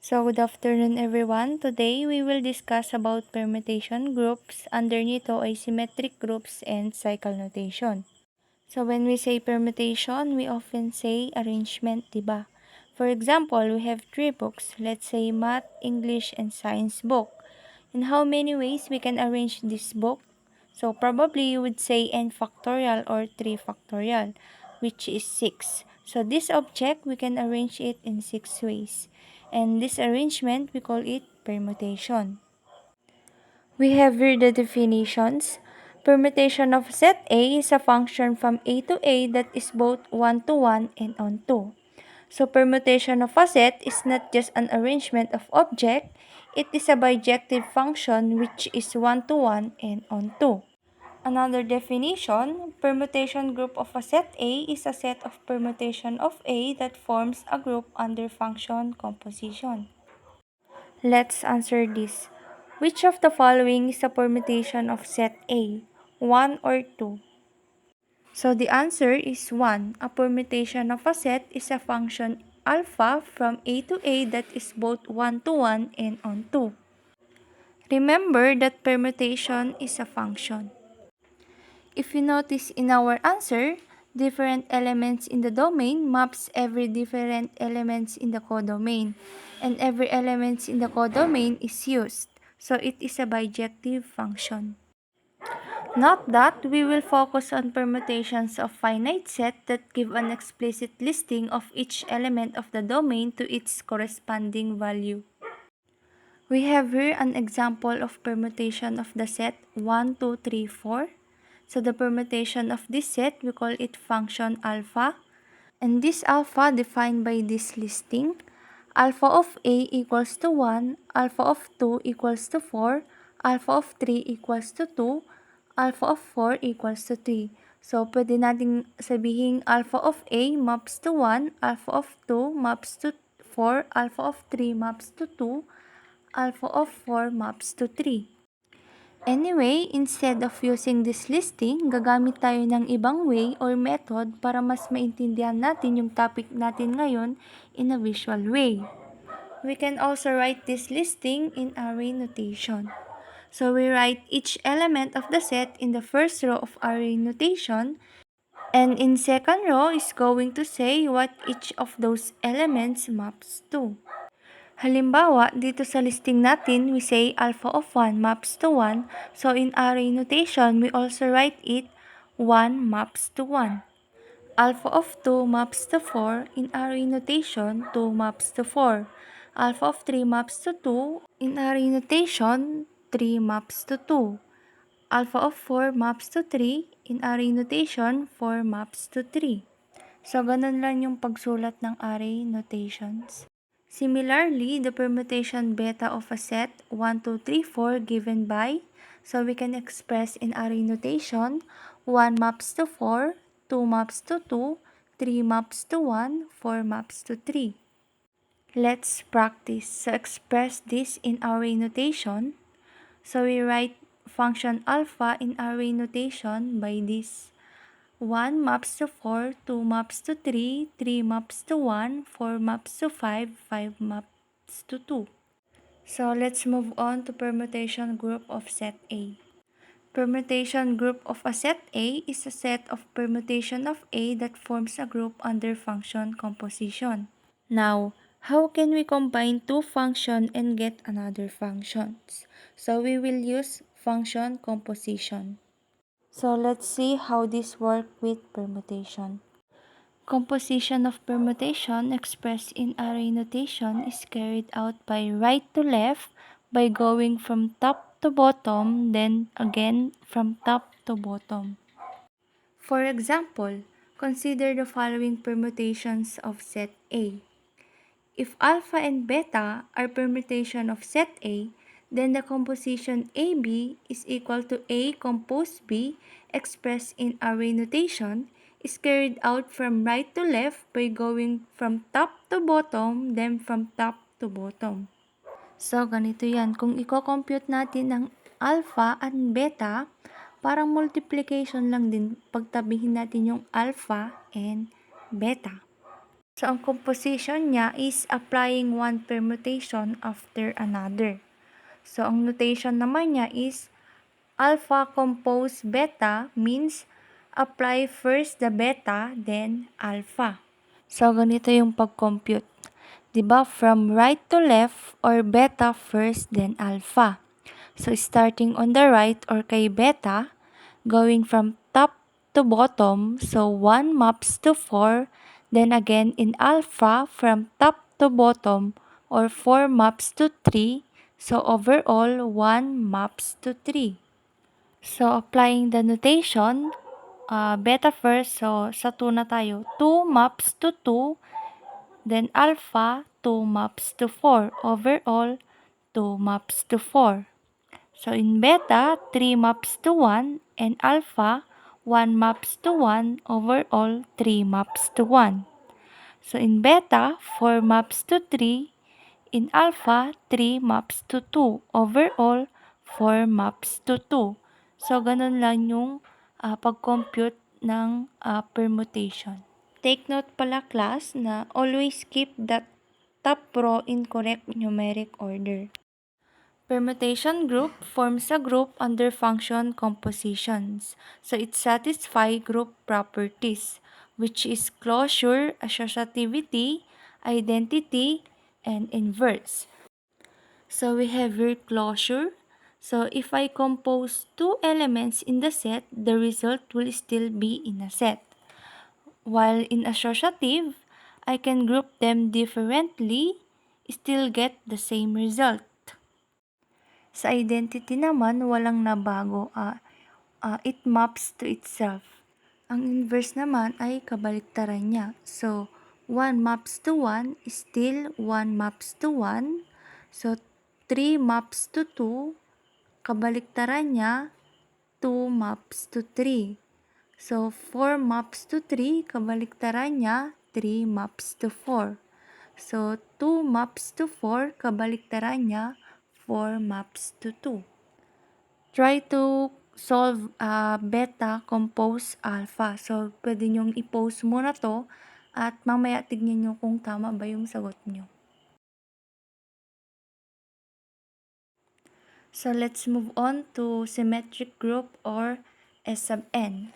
So good afternoon everyone. Today we will discuss about permutation groups, undernito ay symmetric groups and cycle notation. So when we say permutation, we often say arrangement, diba? For example, we have three books, let's say math, English, and science book. In how many ways we can arrange this book? So probably you would say n factorial or 3 factorial, which is 6. So this object, we can arrange it in 6 ways. And this arrangement, we call it permutation. We have here the definitions. Permutation of set A is a function from A to A that is both 1 to 1 and onto. So permutation of a set is not just an arrangement of object, it is a bijective function which is 1 to 1 and onto. Another definition, permutation group of a set A is a set of permutation of A that forms a group under function composition. Let's answer this. Which of the following is a permutation of set A? 1 or 2? So the answer is 1. A permutation of a set is a function alpha from A to A that is both 1 to 1 and onto. Remember that permutation is a function. If you notice in our answer, different elements in the domain maps every different elements in the codomain, and every elements in the codomain is used. So it is a bijective function. Note that we will focus on permutations of finite set that give an explicit listing of each element of the domain to its corresponding value. We have here an example of permutation of the set 1, 2, 3, 4. So the permutation of this set, we call it function alpha. And this alpha defined by this listing. Alpha of A equals to 1, alpha of 2 equals to 4, alpha of 3 equals to 2, alpha of 4 equals to 3. So, pwede nating sabihin alpha of A maps to 1, alpha of 2 maps to 4, alpha of 3 maps to 2, alpha of 4 maps to 3. Anyway, instead of using this listing, gagamit tayo ng ibang way or method para mas maintindihan natin yung topic natin ngayon in a visual way. We can also write this listing in array notation. So we write each element of the set in the first row of array notation, and in second row is going to say what each of those elements maps to. Halimbawa, dito sa listing natin, we say alpha of 1 maps to 1. So in array notation, we also write it 1 maps to 1. Alpha of 2 maps to 4. In array notation, 2 maps to 4. Alpha of 3 maps to 2. In array notation, 3 maps to 2. Alpha of 4 maps to 3. In array notation, 4 maps to 3. So, ganun lang yung pagsulat ng array notations. Similarly, the permutation beta of a set 1, 2, 3, 4 given by, so we can express in array notation, 1 maps to 4, 2 maps to 2, 3 maps to 1, 4 maps to 3. Let's practice. So express this in array notation. So we write function alpha in array notation by this. 1 maps to 4, 2 maps to 3, 3 maps to 1, 4 maps to 5, 5 maps to 2. So let's move on to permutation group of set A. Permutation group of a set A is a set of permutation of A that forms a group under function composition. Now, how can we combine two functions and get another functions? So we will use function composition. So let's see how this works with permutation. Composition of permutation expressed in array notation is carried out by right to left by going from top to bottom, then again from top to bottom. For example, consider the following permutations of set A. If alpha and beta are permutation of set A, then the composition AB is equal to A compose B expressed in array notation is carried out from right to left by going from top to bottom, then from top to bottom. So, ganito yan. Kung i-compute natin ang alpha at beta, parang multiplication lang din pagtabihin natin yung alpha and beta. So, ang composition niya is applying one permutation after another. So, ang notation naman niya is alpha compose beta means apply first the beta, then alpha. So, ganito yung pag-compute. Diba? From right to left or beta first, then alpha. So, starting on the right or kay beta, going from top to bottom, so 1 maps to 4, then again in alpha from top to bottom or 4 maps to 3, so overall 1 maps to 3. So applying the notation, beta first, so sa 2 na tayo, 2 maps to 2, then alpha 2 maps to 4, overall 2 maps to 4. So in beta, 3 maps to 1, and alpha, 1 maps to 1, overall 3 maps to 1. So in beta, 4 maps to 3, in alpha, 3 maps to 2, overall 4 maps to 2. So ganun lang yung pag-compute ng permutation. Take note pala class na always keep the top row in correct numeric order. Permutation group forms a group under function compositions. So it satisfies group properties, which is closure, associativity, identity, and inverse. So we have here closure. So if I compose two elements in the set, the result will still be in a set. While in associative, I can group them differently, still get the same result. Sa identity naman, walang nabago. It maps to itself. Ang inverse naman ay kabaliktaran niya. So, 1 maps to 1 is still 1 maps to 1. So, 3 maps to 2, kabaliktaran niya, 2 maps to 3. So, 4 maps to 3, kabaliktaran niya, 3 maps to 4. So, 2 maps to 4, kabaliktaran niya, 4 maps to 2. Try to solve beta compose alpha. So, pwede nyong i-post muna to at mamaya tignan nyo kung tama ba yung sagot nyo. So, let's move on to symmetric group or S sub n.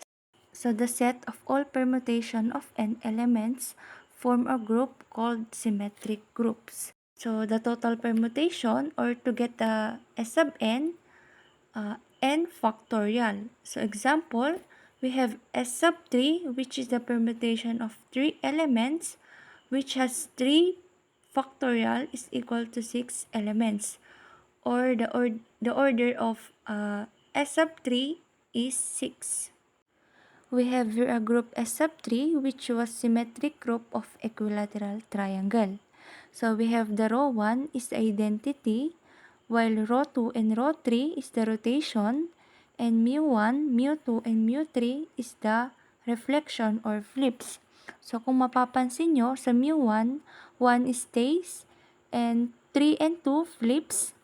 So, the set of all permutation of n elements form a group called symmetric groups. So, the total permutation or to get the S sub n, n factorial. So example, we have S sub 3, which is the permutation of 3 elements, which has 3 factorial is equal to 6 elements. Or the order of S sub 3 is 6. We have here a group S sub 3, which was symmetric group of equilateral triangle. So we have the row 1 is the identity, while row 2 and row 3 is the rotation, and mu1, mu2, and mu3 is the reflection or flips. So kung mapapansin nyo, sa mu1, 1 stays, and 3 and 2 flips.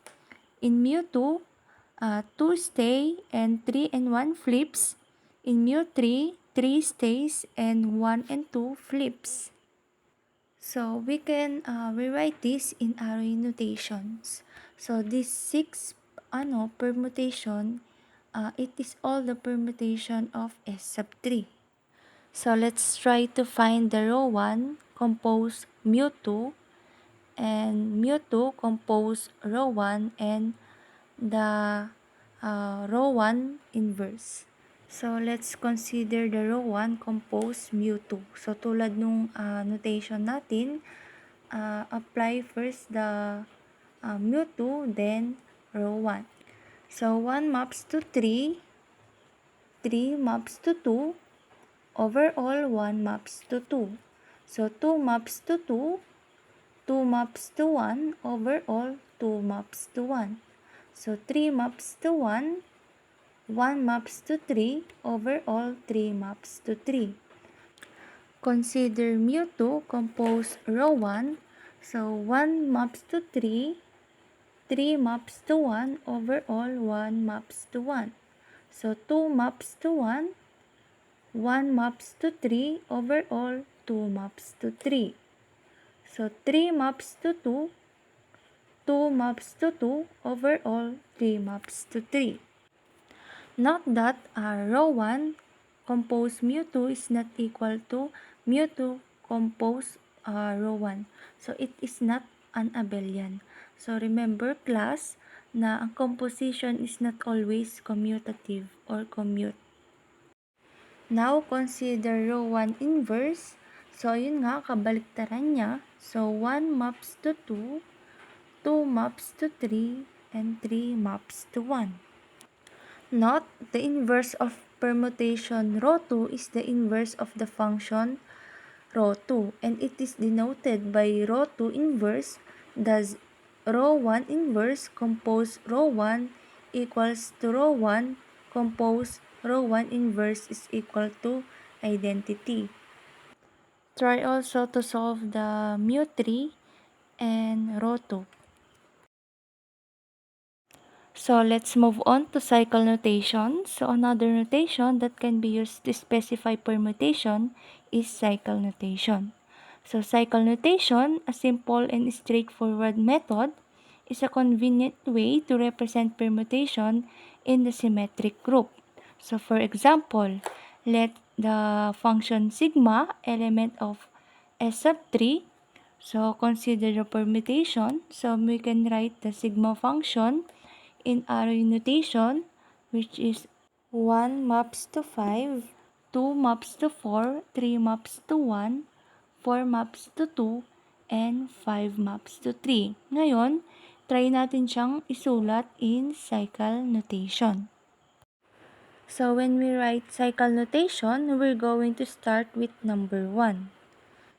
In mu2, 2 stay, and 3 and 1 flips. In mu3, 3 stays, and 1 and 2 flips. So we can rewrite this in array notations. So this 6 permutation, it is all the permutation of S sub 3. So let's try to find the row 1 compose mu2 and mu2 compose row 1 and the row 1 inverse. So, let's consider the row 1 compose mu2. So, tulad nung notation natin, apply first the mu2, then row 1. So, 1 maps to 3, 3 maps to 2, overall 1 maps to 2. So, 2 maps to 2, 2 maps to 1, overall 2 maps to 1. So, 3 maps to 1, 1 maps to 3, overall 3 maps to 3. Consider mu2 compose row 1. So 1 maps to 3, 3 maps to 1, overall 1 maps to 1. So 2 maps to 1, 1 maps to 3, overall 2 maps to 3. So 3 maps to 2, 2 maps to 2, overall 3 maps to 3. Note that row 1 compose mu2 is not equal to mu2 compose row 1. So it is not an abelian. So remember class na ang composition is not always commutative or commute. Now consider row 1 inverse. So yun nga, kabaliktaran niya. So 1 maps to 2, 2 maps to 3, and 3 maps to 1. Note, the inverse of permutation rho 2 is the inverse of the function rho 2, and it is denoted by rho 2 inverse. Thus, rho 1 inverse compose rho 1 equals to rho 1 compose rho 1 inverse is equal to identity. Try also to solve the mu3 and rho 2. So let's move on to cycle notation. So another notation that can be used to specify permutation is cycle notation. So cycle notation, a simple and straightforward method, is a convenient way to represent permutation in the symmetric group. So for example, let the function sigma element of S sub 3. So consider the permutation. So we can write the sigma function in array notation, which is 1 maps to 5, 2 maps to 4, 3 maps to 1, 4 maps to 2, and 5 maps to 3. Ngayon, try natin siyang isulat in cycle notation. So when we write cycle notation, we're going to start with number 1.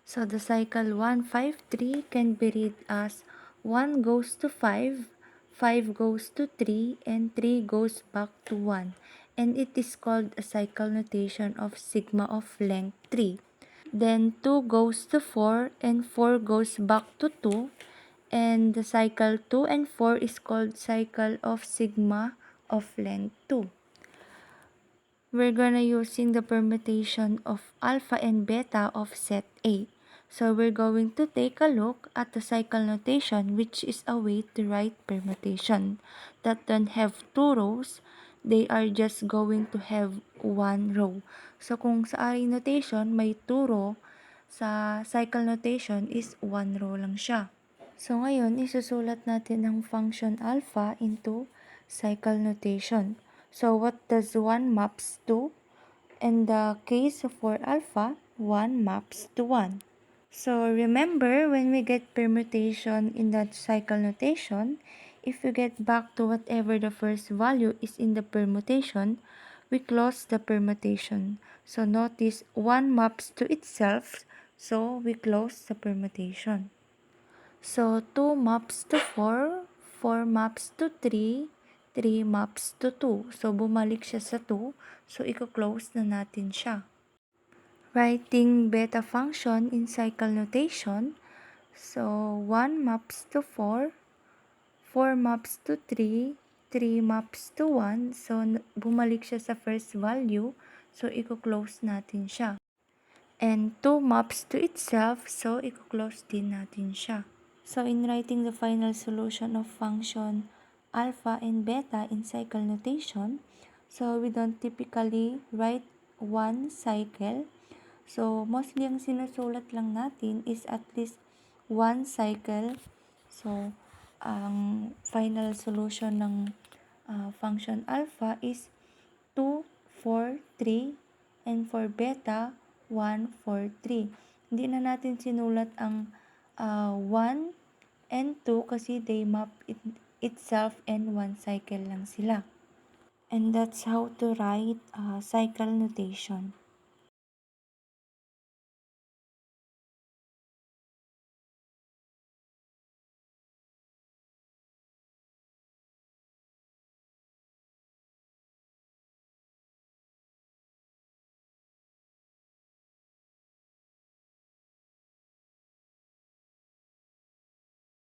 So the cycle 1, 5, 3 can be read as 1 goes to 5, 5 goes to 3, and 3 goes back to 1. And it is called a cycle notation of sigma of length 3. Then 2 goes to 4, and 4 goes back to 2. And the cycle 2 and 4 is called cycle of sigma of length 2. We're gonna using the permutation of alpha and beta of set A. So we're going to take a look at the cycle notation, which is a way to write permutation that don't have 2 rows. They are just going to have 1 row. So kung sa array notation may 2 row, sa cycle notation is 1 row lang siya. So ngayon, isusulat natin ang function alpha into cycle notation. So what does 1 maps to? In the case for alpha, 1 maps to 1. So remember, when we get permutation in that cycle notation, if we get back to whatever the first value is in the permutation, we close the permutation. So notice 1 maps to itself, so we close the permutation. So 2 maps to 4, 4 maps to 3, 3 maps to 2. So bumalik siya sa 2, so i-close na natin siya. Writing beta function in cycle notation. So 1 maps to 4, 4 maps to 3, 3 maps to 1. So bumalik siya sa first value, so i-close natin siya. And 2 maps to itself, so i-close din natin siya. So in writing the final solution of function alpha and beta in cycle notation, so we don't typically write one cycle. So mostly ang sinusulat lang natin is at least one cycle. So ang final solution ng function alpha is 2, 4, 3, and for beta, 1, 4, 3. Hindi na natin sinulat ang 1 and 2 kasi they map itself and one cycle lang sila. And that's how to write cycle notation.